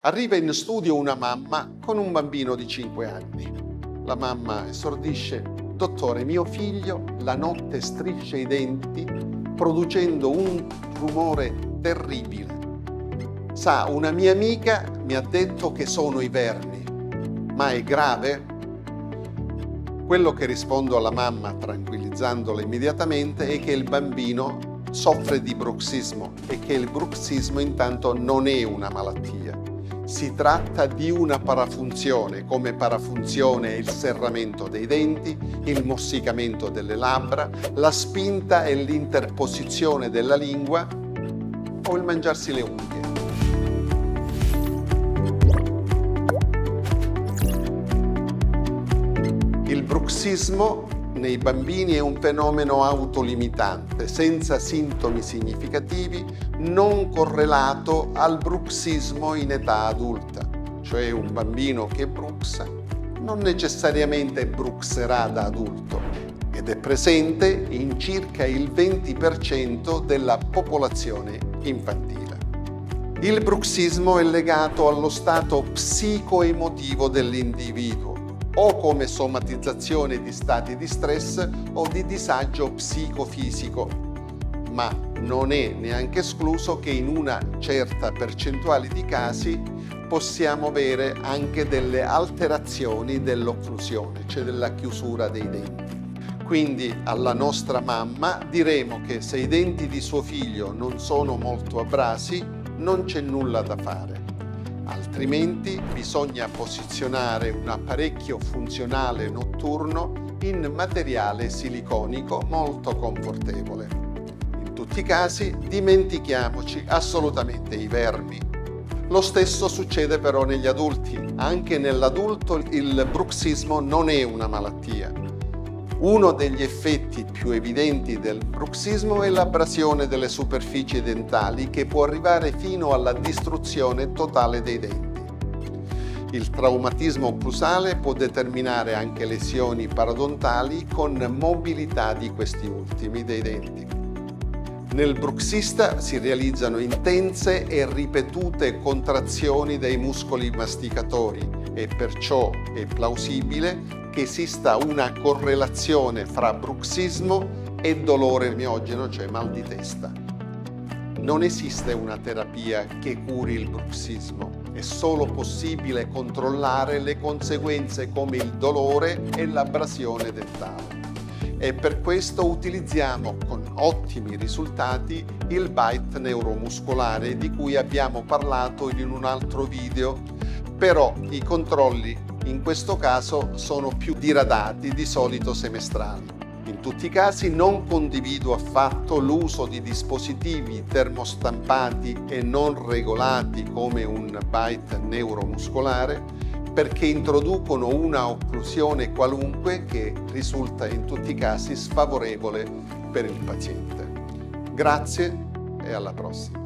Arriva in studio una mamma con un bambino di 5 anni. La mamma esordisce: «Dottore, mio figlio la notte striscia i denti producendo un rumore terribile. Sa, una mia amica mi ha detto che sono i vermi, ma è grave?» Quello che rispondo alla mamma, tranquillizzandola immediatamente, è che il bambino soffre di bruxismo e che il bruxismo intanto non è una malattia. Si tratta di una parafunzione, come parafunzione è il serramento dei denti, il mossicamento delle labbra, la spinta e l'interposizione della lingua o il mangiarsi le unghie. Il bruxismo nei bambini è un fenomeno autolimitante, senza sintomi significativi, non correlato al bruxismo in età adulta. Cioè un bambino che bruxa non necessariamente bruxerà da adulto ed è presente in circa il 20% della popolazione infantile. Il bruxismo è legato allo stato psico-emotivo dell'individuo, o come somatizzazione di stati di stress o di disagio psicofisico, ma non è neanche escluso che in una certa percentuale di casi possiamo avere anche delle alterazioni dell'occlusione, cioè della chiusura dei denti. Quindi alla nostra mamma diremo che se i denti di suo figlio non sono molto abrasi, non c'è nulla da fare. Altrimenti bisogna posizionare un apparecchio funzionale notturno in materiale siliconico molto confortevole. In tutti i casi dimentichiamoci assolutamente i vermi. Lo stesso succede però negli adulti. Anche nell'adulto il bruxismo non è una malattia. Uno degli effetti più evidenti del bruxismo è l'abrasione delle superfici dentali, che può arrivare fino alla distruzione totale dei denti. Il traumatismo occlusale può determinare anche lesioni parodontali con mobilità di questi ultimi, dei denti. Nel bruxista si realizzano intense e ripetute contrazioni dei muscoli masticatori e perciò è plausibile che esista una correlazione fra bruxismo e dolore miogeno, cioè mal di testa. Non esiste una terapia che curi il bruxismo, è solo possibile controllare le conseguenze come il dolore e l'abrasione dentale. E per questo utilizziamo con ottimi risultati il bite neuromuscolare di cui abbiamo parlato in un altro video, però i controlli in questo caso sono più diradati, di solito semestrali. In tutti i casi non condivido affatto l'uso di dispositivi termostampati e non regolati come un bite neuromuscolare, perché introducono una occlusione qualunque che risulta in tutti i casi sfavorevole per il paziente. Grazie e alla prossima.